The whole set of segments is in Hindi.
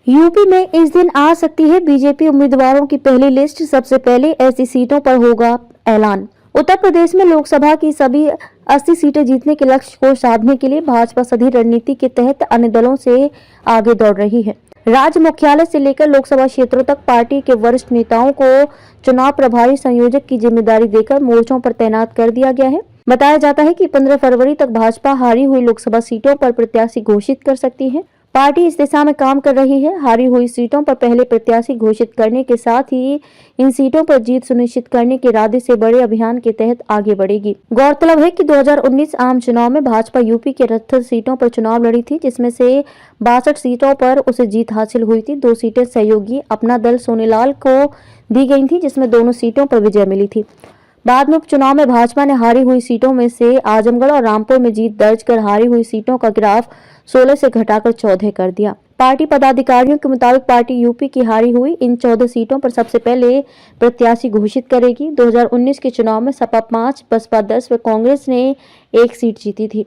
यूपी में इस दिन आ सकती है बीजेपी उम्मीदवारों की पहली लिस्ट। सबसे पहले ऐसी सीटों पर होगा ऐलान। उत्तर प्रदेश में लोकसभा की सभी 80 सीटें जीतने के लक्ष्य को साधने के लिए भाजपा सधी रणनीति के तहत अन्य दलों से आगे दौड़ रही है। राज्य मुख्यालय से लेकर लोकसभा क्षेत्रों तक पार्टी के वरिष्ठ नेताओं को चुनाव प्रभारी संयोजक की जिम्मेदारी देकर मोर्चों पर तैनात कर दिया गया है। बताया जाता है कि 15 फरवरी तक भाजपा हारी हुई लोकसभा सीटों पर प्रत्याशी घोषित कर सकती है। पार्टी इस दिशा में काम कर रही है। हारी हुई सीटों पर पहले प्रत्याशी घोषित करने के साथ ही इन सीटों पर जीत सुनिश्चित करने के इरादे से बड़े अभियान के तहत आगे बढ़ेगी। गौरतलब है कि 2019 आम चुनाव में भाजपा यूपी के 78 सीटों पर चुनाव लड़ी थी, जिसमें से 62 सीटों पर उसे जीत हासिल हुई थी। 2 सीटें सहयोगी अपना दल सोनेलाल को दी गई थी, जिसमें दोनों सीटों पर विजय मिली थी। बाद में उपचुनाव में भाजपा ने हारी हुई सीटों में से आजमगढ़ और रामपुर में जीत दर्ज कर हारी हुई सीटों का ग्राफ 16 से घटाकर 14 कर दिया। पार्टी पदाधिकारियों के मुताबिक पार्टी यूपी की हारी हुई इन 14 सीटों पर सबसे पहले प्रत्याशी घोषित करेगी। 2019 के चुनाव में सपा 5, बसपा 10 व कांग्रेस ने 1 सीट जीती थी।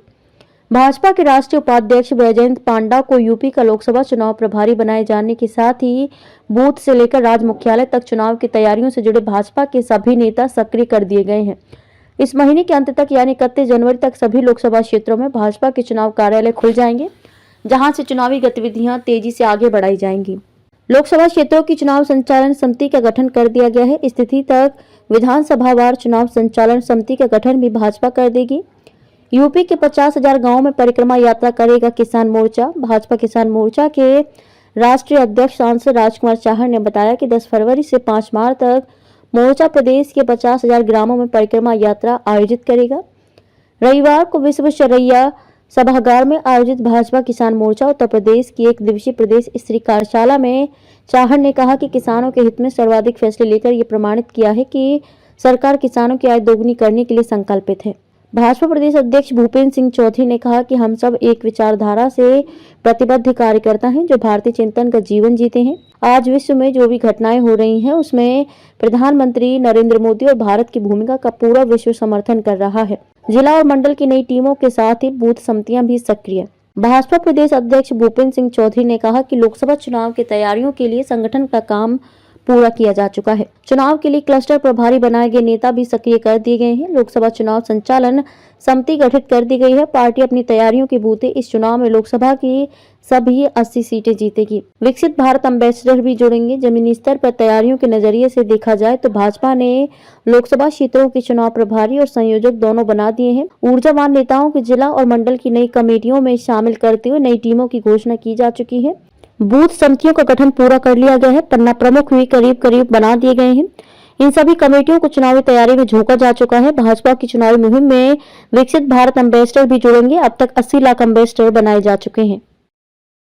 भाजपा के राष्ट्रीय उपाध्यक्ष बैजयंत पांडा को यूपी का लोकसभा चुनाव प्रभारी बनाए जाने के साथ ही बूथ से लेकर राज्य मुख्यालय तक चुनाव की तैयारियों से जुड़े भाजपा के सभी नेता सक्रिय कर दिए गए हैं। इस महीने के अंत तक यानी 31 जनवरी तक सभी लोकसभा क्षेत्रों में भाजपा के चुनाव कार्यालय खुल जाएंगे, जहां से चुनावी गतिविधियां तेजी से आगे बढ़ाई जाएंगी। लोकसभा क्षेत्रों की चुनाव संचालन समिति का गठन कर दिया गया है। इस तिथि तक विधानसभावार चुनाव संचालन समिति का गठन भी भाजपा कर देगी। यूपी के 50,000 गांवों में परिक्रमा यात्रा करेगा किसान मोर्चा। भाजपा किसान मोर्चा के राष्ट्रीय अध्यक्ष सांसद राजकुमार चाहर ने बताया कि 10 फरवरी से 5 मार्च तक मोर्चा प्रदेश के 50,000 ग्रामों में परिक्रमा यात्रा आयोजित करेगा। रविवार को विश्वेश्वरैया सभागार में आयोजित भाजपा किसान मोर्चा उत्तर प्रदेश की 1 दिवसीय प्रदेश स्तरीय कार्यशाला में चाहर ने कहा कि किसानों के हित में सर्वाधिक फैसले लेकर ये प्रमाणित किया है कि सरकार किसानों की आय दोगुनी करने के लिए संकल्पित है। भाजपा प्रदेश अध्यक्ष भूपेंद्र सिंह चौधरी ने कहा कि हम सब एक विचारधारा से प्रतिबद्ध कार्यकर्ता हैं जो भारतीय चिंतन का जीवन जीते हैं। आज विश्व में जो भी घटनाएं हो रही हैं उसमें प्रधानमंत्री नरेंद्र मोदी और भारत की भूमिका का पूरा विश्व समर्थन कर रहा है। जिला और मंडल की नई टीमों के साथ ही बूथ समितियां भी सक्रिय। भाजपा प्रदेश अध्यक्ष भूपेंद्र सिंह चौधरी ने कहा कि लोकसभा चुनाव की तैयारियों के लिए संगठन का काम पूरा किया जा चुका है। चुनाव के लिए क्लस्टर प्रभारी बनाए गए नेता भी सक्रिय कर दिए गए हैं। लोकसभा चुनाव संचालन समिति गठित कर दी गई है। पार्टी अपनी तैयारियों के बूते इस चुनाव में लोकसभा की सभी 80 सीटें जीतेगी। विकसित भारत एम्बेसडर भी जुड़ेंगे। जमीनी स्तर पर तैयारियों के नजरिए से देखा जाए तो भाजपा ने लोकसभा क्षेत्रों के चुनाव प्रभारी और संयोजक दोनों बना दिए हैं। ऊर्जावान नेताओं को जिला और मंडल की नई कमेटियों में शामिल करते हुए नई टीमों की घोषणा की जा चुकी है। बूथ समितियों का गठन पूरा कर लिया गया है। पन्ना प्रमुख भी करीब बना दिए गए हैं। इन सभी कमेटियों को चुनावी तैयारी में झोंका जा चुका है। भाजपा की चुनावी मुहिम में विकसित भारत एम्बेसडर भी जुड़ेंगे। अब तक 80 लाख एम्बेसडर बनाए जा चुके हैं।